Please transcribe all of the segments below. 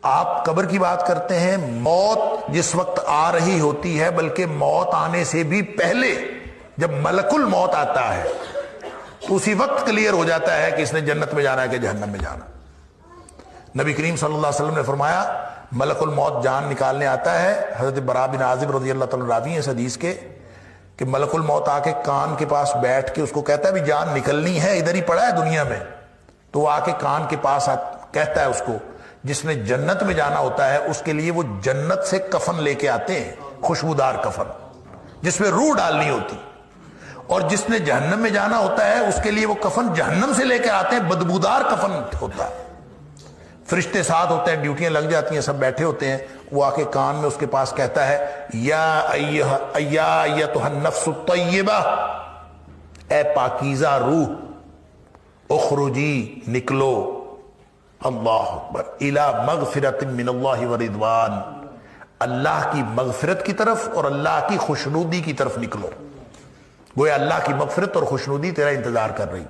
آپ قبر کی بات کرتے ہیں، موت جس وقت آ رہی ہوتی ہے، بلکہ موت آنے سے بھی پہلے جب ملک الموت آتا ہے تو اسی وقت کلیئر ہو جاتا ہے کہ اس نے جنت میں جانا ہے کہ جہنم میں جانا۔ نبی کریم صلی اللہ علیہ وسلم نے فرمایا ملک الموت جان نکالنے آتا ہے، حضرت براء بن عازب رضی اللہ تعالیٰ راوی ہیں اس حدیث کے، کہ ملک الموت آ کے کان کے پاس بیٹھ کے اس کو کہتا ہے بھی جان نکلنی ہے، ادھر ہی پڑا ہے دنیا میں، تو وہ آ کے کان کے پاس کہتا ہے اس کو جس نے جنت میں جانا ہوتا ہے اس کے لیے وہ جنت سے کفن لے کے آتے ہیں، خوشبودار کفن جس میں روح ڈالنی ہوتی، اور جس نے جہنم میں جانا ہوتا ہے اس کے لیے وہ کفن جہنم سے لے کے آتے ہیں، بدبودار کفن ہوتا ہے۔ فرشتے ساتھ ہوتے ہیں، ڈیوٹیاں لگ جاتی ہیں، سب بیٹھے ہوتے ہیں، وہ آ کے کان میں اس کے پاس کہتا ہے یا ایتھا النفس الطیبہ، اے پاکیزہ روح، اخرجی نکلو، اللہ اکبر، الی مغفرۃ من اللہ ورضوان، اللہ کی مغفرت کی طرف اور اللہ کی خوشنودی کی طرف نکلو، گویا اللہ کی مغفرت اور خوشنودی تیرا انتظار کر رہی۔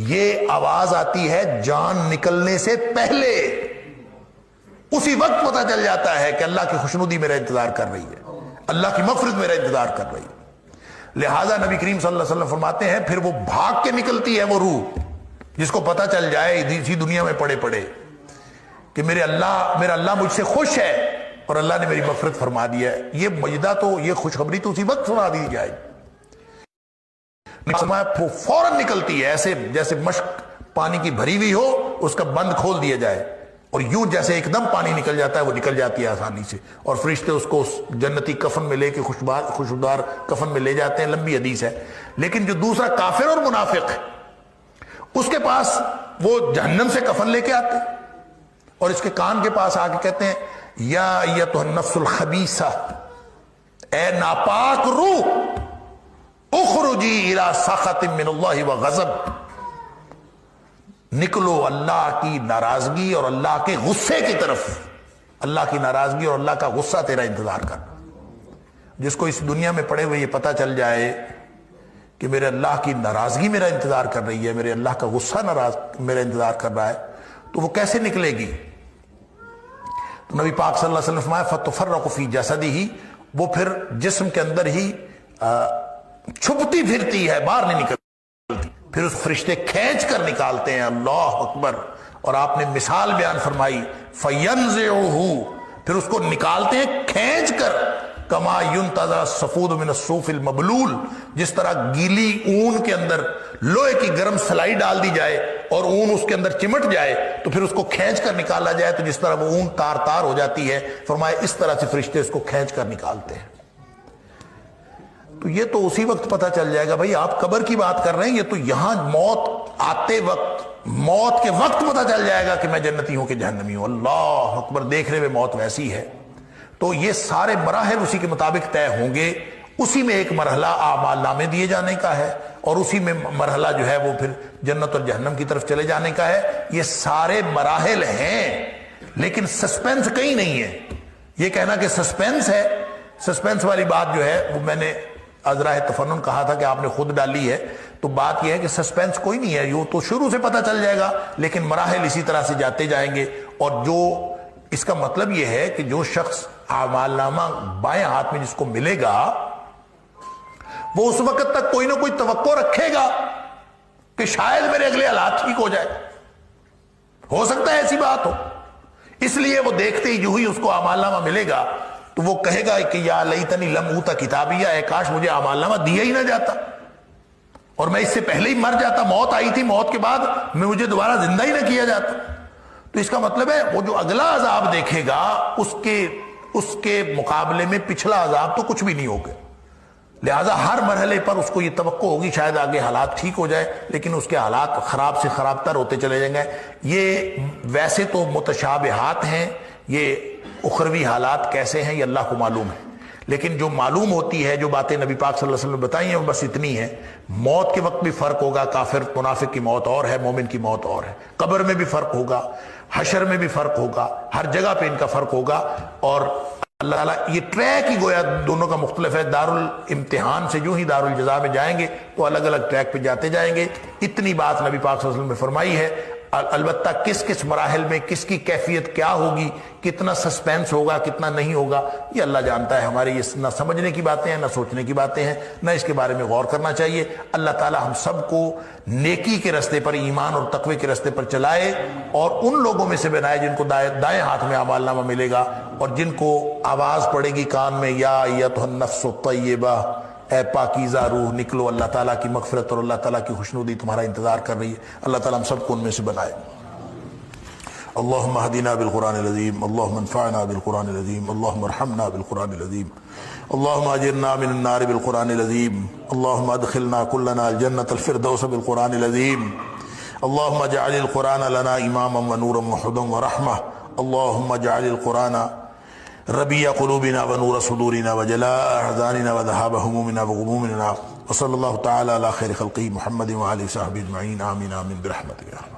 یہ آواز آتی ہے جان نکلنے سے پہلے، اسی وقت پتہ چل جاتا ہے کہ اللہ کی خوشنودی میرا انتظار کر رہی ہے، اللہ کی مغفرت میرا انتظار کر رہی ہے۔ لہذا نبی کریم صلی اللہ علیہ وسلم فرماتے ہیں پھر وہ بھاگ کے نکلتی ہے وہ روح، جس کو پتہ چل جائے اسی دنیا میں پڑے پڑے کہ میرا اللہ مجھ سے خوش ہے اور اللہ نے میری مغفرت فرما دی ہے۔ یہ مجدہ تو، یہ خوشخبری تو اسی وقت سنا دی جائے، فوراً نکلتی ہے، ایسے جیسے مشک پانی کی بھری ہوئی ہو، اس کا بند کھول دیا جائے اور یوں جیسے ایک دم پانی نکل جاتا ہے وہ نکل جاتی ہے آسانی سے، اور فرشتے اس کو اس جنتی کفن میں لے کے خوشبودار کفن میں لے جاتے ہیں۔ لمبی حدیث ہے۔ لیکن جو دوسرا کافر اور منافق ہے اس کے پاس وہ جہنم سے کفن لے کے آتے اور اس کے کان کے پاس آ کے کہتے ہیں یا ایتھا النفس الخبیثہ، اے ناپاک روح، اخرجی الی سخط من اللہ وغضب، نکلو اللہ کی ناراضگی اور اللہ کے غصے کی طرف، اللہ کی ناراضگی اور اللہ کا غصہ تیرا انتظار کر۔ جس کو اس دنیا میں پڑے ہوئے یہ پتہ چل جائے کہ میرے اللہ کی ناراضگی میرا انتظار کر رہی ہے، میرے اللہ کا غصہ میرا انتظار کر رہا ہے، تو وہ کیسے نکلے گی؟ تو نبی پاک صلی اللہ علیہ وسلم نے فرمایا فتفرق فی جسدہ، وہ پھر جسم کے اندر ہی چھپتی پھرتی ہے، باہر نہیں نکلتی، پھر اس فرشتے کھینچ کر نکالتے ہیں، اللہ اکبر۔ اور آپ نے مثال بیان فرمائی فَيَنزِعُهُ، پھر اس کو نکالتے ہیں کھینچ کر، کما ينتزع الصفود من الصوف المبلول، جس طرح گیلی اون کے اندر لوہے کی گرم سلائی ڈال دی جائے اور اون اس کے اندر چمٹ جائے تو پھر اس کو کھینچ کر نکالا جائے تو جس طرح وہ اون تار تار ہو جاتی ہے، فرمایا اس طرح سے فرشتے اس کو کھینچ کر نکالتے ہیں۔ تو یہ تو اسی وقت پتہ چل جائے گا بھائی، آپ قبر کی بات کر رہے ہیں، یہ تو یہاں موت آتے وقت، موت کے وقت پتہ چل جائے گا کہ میں جنتی ہوں کہ جہنمی ہوں۔ اللہ اکبر، دیکھ رہے ہوئے موت ویسی ہے۔ تو یہ سارے مراحل اسی کے مطابق طے ہوں گے، اسی میں ایک مرحلہ اعمال نامے دیے جانے کا ہے اور اسی میں مرحلہ جو ہے وہ پھر جنت اور جہنم کی طرف چلے جانے کا ہے۔ یہ سارے مراحل ہیں لیکن سسپینس کہیں نہیں ہے۔ یہ کہنا کہ سسپینس ہے، سسپینس والی بات جو ہے وہ میں نے ازراہ تفنن کہا تھا کہ آپ نے خود ڈالی ہے، تو بات یہ ہے کہ سسپینس کوئی نہیں ہے، یہ تو شروع سے پتہ چل جائے گا، لیکن مراحل اسی طرح سے جاتے جائیں گے۔ اور جو اس کا مطلب یہ ہے کہ جو شخص اعمال نامہ بائیں ہاتھ میں جس کو ملے گا وہ اس وقت تک کوئی نہ کوئی توقع رکھے گا کہ شاید میرے اگلے حالات ٹھیک ہو جائے، ہو سکتا ہے ایسی بات ہو، اس لیے وہ دیکھتے ہی جو ہی اس کو اعمال نامہ ملے گا تو وہ کہے گا کہ یا لیتنی لم اوت کتابیہ، اے کاش مجھے اعمال نامہ دیا ہی نہ جاتا اور میں اس سے پہلے ہی مر جاتا، موت آئی تھی، موت کے بعد میں مجھے دوبارہ زندہ ہی نہ کیا جاتا۔ تو اس کا مطلب ہے وہ جو اگلا عذاب دیکھے گا اس کے مقابلے میں پچھلا عذاب تو کچھ بھی نہیں ہوگا، لہذا ہر مرحلے پر اس کو یہ توقع ہوگی شاید آگے حالات ٹھیک ہو جائے، لیکن اس کے حالات خراب سے خراب تر ہوتے چلے جائیں گے۔ یہ ویسے تو متشابہات ہیں، یہ اخروی حالات کیسے ہیں یہ اللہ کو معلوم ہے، لیکن جو معلوم ہوتی ہے، جو باتیں نبی پاک صلی اللہ علیہ وسلم نے بتائی ہیں وہ بس اتنی ہے۔ موت کے وقت بھی فرق ہوگا، کافر منافق کی موت اور ہے، مومن کی موت اور ہے، قبر میں بھی فرق ہوگا، حشر میں بھی فرق ہوگا، ہر جگہ پہ ان کا فرق ہوگا۔ اور اللہ تعالیٰ یہ ٹریک ہی گویا دونوں کا مختلف ہے، دارالامتحان سے جو ہی دارالجزا میں جائیں گے تو الگ الگ ٹریک پہ جاتے جائیں گے۔ اتنی بات نبی پاک صلی اللہ علیہ وسلم نے فرمائی ہے۔ البتہ کس کس مراحل میں کس کی کیفیت کیا ہوگی، کتنا سسپینس ہوگا، کتنا نہیں ہوگا، یہ اللہ جانتا ہے۔ ہماری یہ نہ سمجھنے کی باتیں ہیں، نہ سوچنے کی باتیں ہیں، نہ اس کے بارے میں غور کرنا چاہیے۔ اللہ تعالی ہم سب کو نیکی کے راستے پر، ایمان اور تقوی کے راستے پر چلائے، اور ان لوگوں میں سے بنائے جن کو دائیں ہاتھ میں اعمال نامہ ملے گا، اور جن کو آواز پڑے گی کان میں، یا ایتھا النفس الطیبہ، اے پاکیزہ روح نکلو، اللہ تعالیٰ کی مغفرت اور اللہ تعالیٰ کی خوشنودی تمہارا انتظار کر رہی ہے۔ اللہ تعالیٰ ہم سب کو ان میں سے بنائے۔ اللہم اہدنا بالقرآن العظیم، اللہم انفعنا بالقرآن العظیم، اللہم ارحمنا بالقرآن العظیم، اللہم اجرنا من النار بالقرآن العظیم، اللہم ادخلنا کلنا الجنة الفردوس بالقرآن العظیم، اللہم اجعل القرآن لنا اماما ونورا وہدى ورحمہ، اللہم اجعل القرآن ربیع قلوبنا ونور صدورنا وجلاء احزاننا وذهاب همومنا وغمومنا، وصلی اللہ تعالی علی خیر خلقہ محمد وآلہ وصحبہ اجمعین، آمین آمین برحمتک۔